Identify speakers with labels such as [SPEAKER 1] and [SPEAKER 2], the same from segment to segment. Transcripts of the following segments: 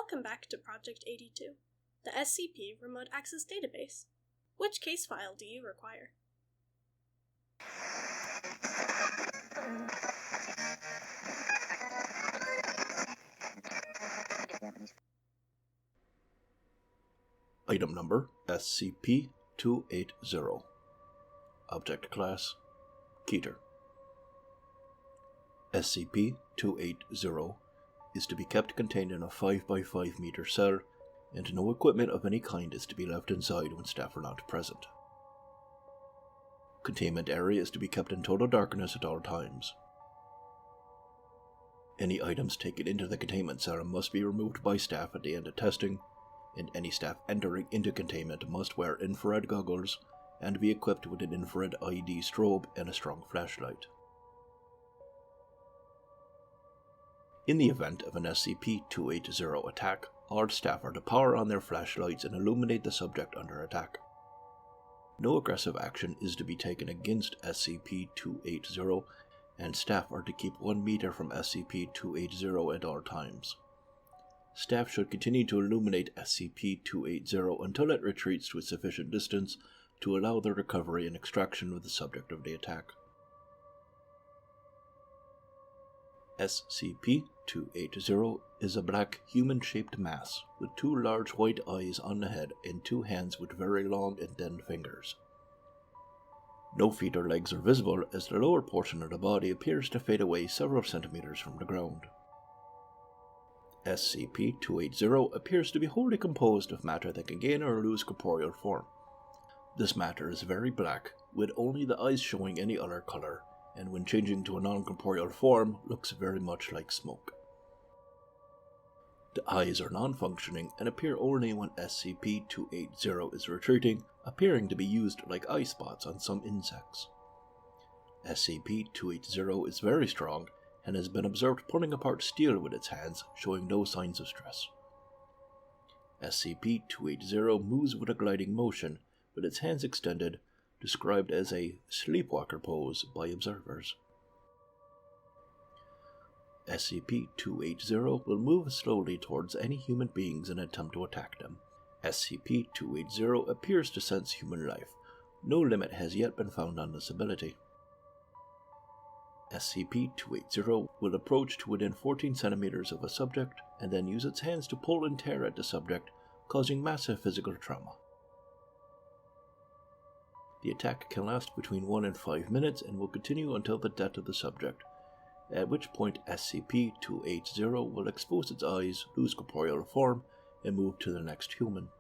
[SPEAKER 1] Welcome back to Project 82, the SCP Remote Access Database. Which case file do you require?
[SPEAKER 2] Item number SCP-280. Object Class Keter. SCP-280 is to be kept contained in a 5x5 meter cell, and no equipment of any kind is to be left inside when staff are not present. Containment area is to be kept in total darkness at all times. Any items taken into the containment cell must be removed by staff at the end of testing, and any staff entering into containment must wear infrared goggles and be equipped with an infrared ID strobe and a strong flashlight. In the event of an SCP-280 attack, all staff are to power on their flashlights and illuminate the subject under attack. No aggressive action is to be taken against SCP-280, and staff are to keep 1 meter from SCP-280 at all times. Staff should continue to illuminate SCP-280 until it retreats to a sufficient distance to allow the recovery and extraction of the subject of the attack. SCP-280 is a black human-shaped mass with 2 large white eyes on the head and 2 hands with very long and thin fingers. No feet or legs are visible as the lower portion of the body appears to fade away several centimeters from the ground. SCP-280 appears to be wholly composed of matter that can gain or lose corporeal form. This matter is very black, with only the eyes showing any other color, and when changing to a non-corporeal form, looks very much like smoke. The eyes are non-functioning and appear only when SCP-280 is retreating, appearing to be used like eye spots on some insects. SCP-280 is very strong and has been observed pulling apart steel with its hands, showing no signs of stress. SCP-280 moves with a gliding motion, with its hands extended, described as a sleepwalker pose by observers. SCP-280 will move slowly towards any human beings and attempt to attack them. SCP-280 appears to sense human life. No limit has yet been found on this ability. SCP-280 will approach to within 14 centimeters of a subject and then use its hands to pull and tear at the subject, causing massive physical trauma. The attack can last between 1 and 5 minutes and will continue until the death of the subject, at which point SCP-280 will expose its eyes, lose corporeal form, and move to the next human.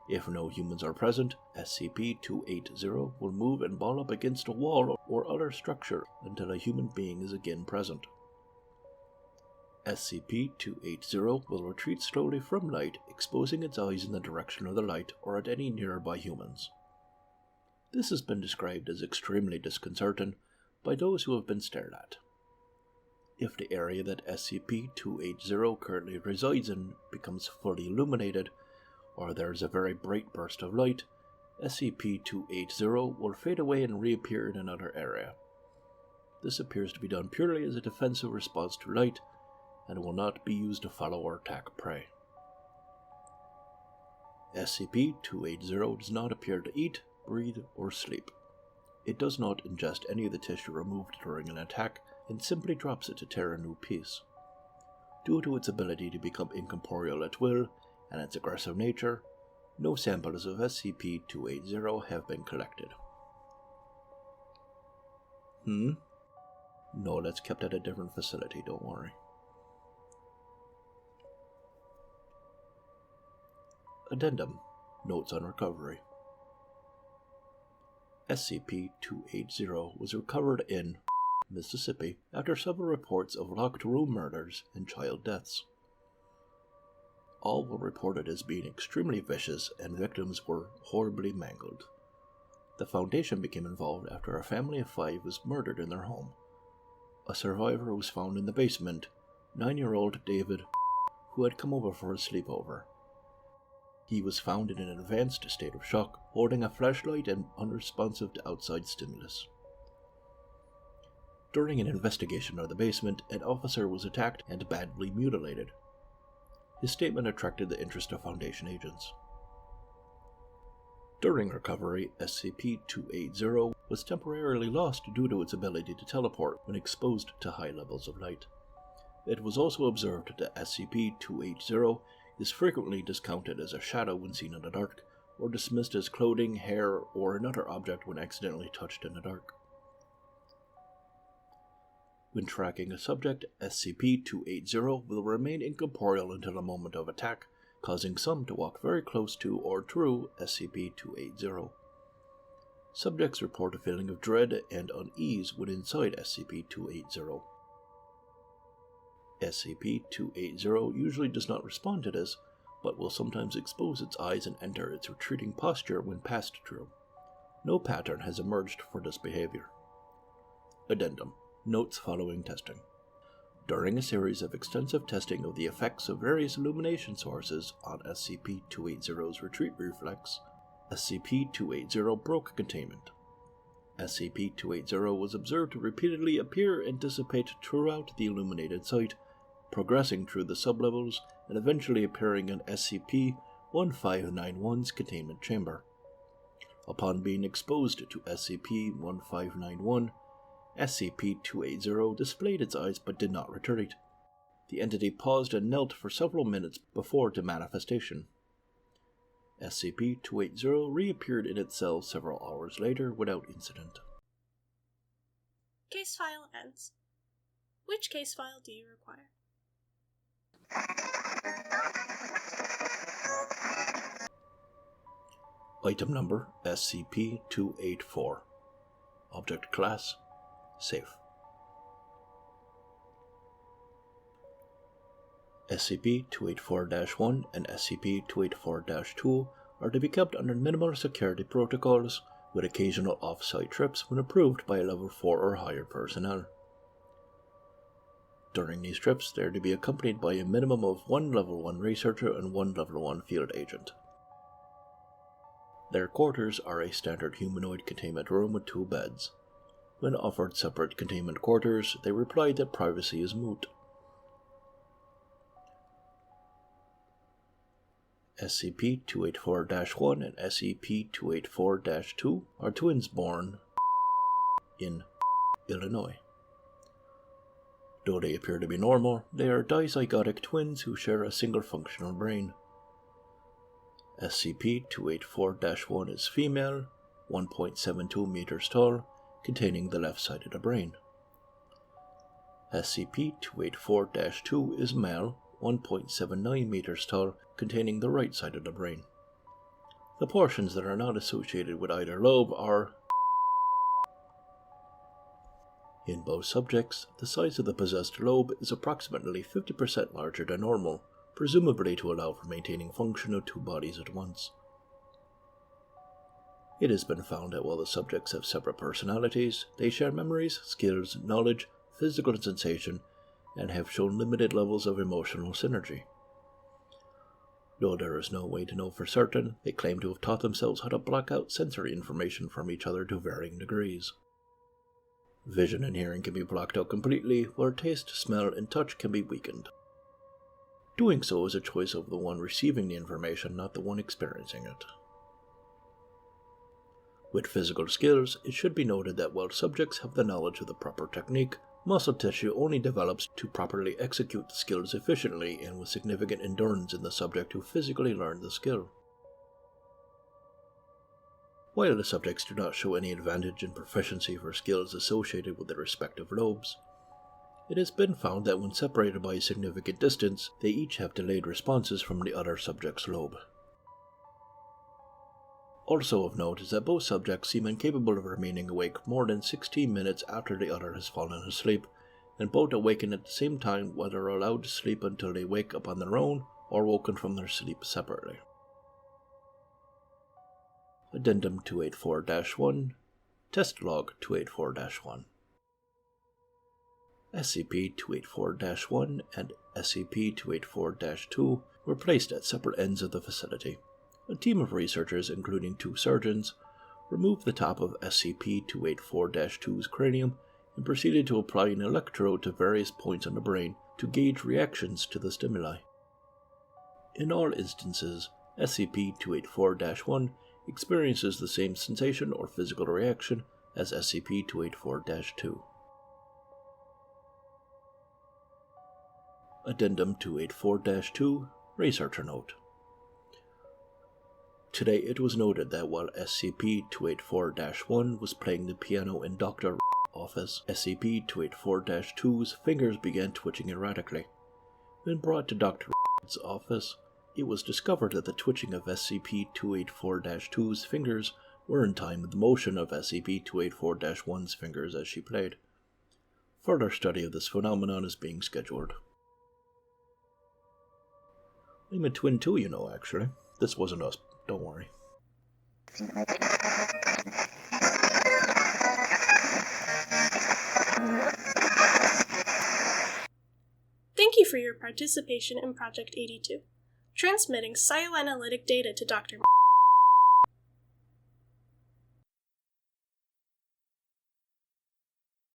[SPEAKER 2] If no humans are present, SCP-280 will move and ball up against a wall or other structure until a human being is again present. SCP-280 will retreat slowly from light, exposing its eyes in the direction of the light or at any nearby humans. This has been described as extremely disconcerting by those who have been stared at. If the area that SCP-280 currently resides in becomes fully illuminated, or there is a very bright burst of light, SCP-280 will fade away and reappear in another area. This appears to be done purely as a defensive response to light, and will not be used to follow or attack prey. SCP-280 does not appear to eat, breathe, or sleep. It does not ingest any of the tissue removed during an attack, and simply drops it to tear a new piece. Due to its ability to become incorporeal at will, and its aggressive nature, no samples of SCP-280 have been collected. No, that's kept at a different facility, don't worry. Addendum. Notes on recovery. SCP-280 was recovered in Mississippi after several reports of locked room murders and child deaths. All were reported as being extremely vicious and victims were horribly mangled. The Foundation became involved after a family of 5 was murdered in their home. A survivor was found in the basement, 9-year-old David, who had come over for a sleepover. He was found in an advanced state of shock, holding a flashlight and unresponsive to outside stimulus. During an investigation of the basement, an officer was attacked and badly mutilated. his statement attracted the interest of Foundation agents. During recovery, SCP-280 was temporarily lost due to its ability to teleport when exposed to high levels of light. It was also observed that SCP-280 is frequently discounted as a shadow when seen in the dark, or dismissed as clothing, hair, or another object when accidentally touched in the dark. When tracking a subject, SCP-280 will remain incorporeal until the moment of attack, causing some to walk very close to or through SCP-280. Subjects report a feeling of dread and unease when inside SCP-280. SCP-280 usually does not respond to this, but will sometimes expose its eyes and enter its retreating posture when passed through. No pattern has emerged for this behavior. Addendum. Notes following testing. During a series of extensive testing of the effects of various illumination sources on SCP-280's retreat reflex, SCP-280 broke containment. SCP-280 was observed to repeatedly appear and dissipate throughout the illuminated site, progressing through the sublevels and eventually appearing in SCP-1591's containment chamber. Upon being exposed to SCP-1591, SCP-280 displayed its eyes but did not retreat. The entity paused and knelt for several minutes before the manifestation. SCP-280 reappeared in its cell several hours later without incident.
[SPEAKER 1] Case file ends. Which case file do you require?
[SPEAKER 2] Item number SCP-284. Object class Safe. SCP-284-1 and SCP-284-2 are to be kept under minimal security protocols, with occasional off-site trips when approved by level 4 or higher personnel. During these trips, they are to be accompanied by a minimum of one level 1 researcher and one level 1 field agent. Their quarters are a standard humanoid containment room with 2 beds. When offered separate containment quarters, they replied that privacy is moot. SCP-284-1 and SCP-284-2 are twins born in Illinois. Though they appear to be normal, they are dizygotic twins who share a single functional brain. SCP-284-1 is female, 1.72 meters tall, containing the left side of the brain. SCP-284-2 is male, 1.79 meters tall, containing the right side of the brain. The portions that are not associated with either lobe are: in both subjects, the size of the possessed lobe is approximately 50% larger than normal, presumably to allow for maintaining function of 2 bodies at once. It has been found that while the subjects have separate personalities, they share memories, skills, knowledge, physical sensation, and have shown limited levels of emotional synergy. Though there is no way to know for certain, they claim to have taught themselves how to block out sensory information from each other to varying degrees. Vision and hearing can be blocked out completely, while taste, smell, and touch can be weakened. Doing so is a choice of the one receiving the information, not the one experiencing it. With physical skills, it should be noted that while subjects have the knowledge of the proper technique, muscle tissue only develops to properly execute the skills efficiently and with significant endurance in the subject who physically learned the skill. While the subjects do not show any advantage in proficiency for skills associated with their respective lobes, it has been found that when separated by a significant distance, they each have delayed responses from the other subject's lobe. Also of note is that both subjects seem incapable of remaining awake more than 16 minutes after the other has fallen asleep, and both awaken at the same time whether are allowed to sleep until they wake up on their own or woken from their sleep separately. Addendum 284-1, Test Log 284-1. SCP-284-1 and SCP-284-2 were placed at separate ends of the facility. A team of researchers, including 2 surgeons, removed the top of SCP-284-2's cranium and proceeded to apply an electrode to various points on the brain to gauge reactions to the stimuli. In all instances, SCP-284-1 experiences the same sensation or physical reaction as SCP-284-2. Addendum 284-2 Researcher Note. Today it was noted that while SCP-284-1 was playing the piano in Dr. office, SCP-284-2's fingers began twitching erratically. When brought to Dr. office, it was discovered that the twitching of SCP-284-2's fingers were in time with the motion of SCP-284-1's fingers as she played. Further study of this phenomenon is being scheduled. I'm a twin too, you know, actually. This wasn't us, don't worry.
[SPEAKER 1] Thank you for your participation in Project 82. Transmitting Psioanalytic data to Dr.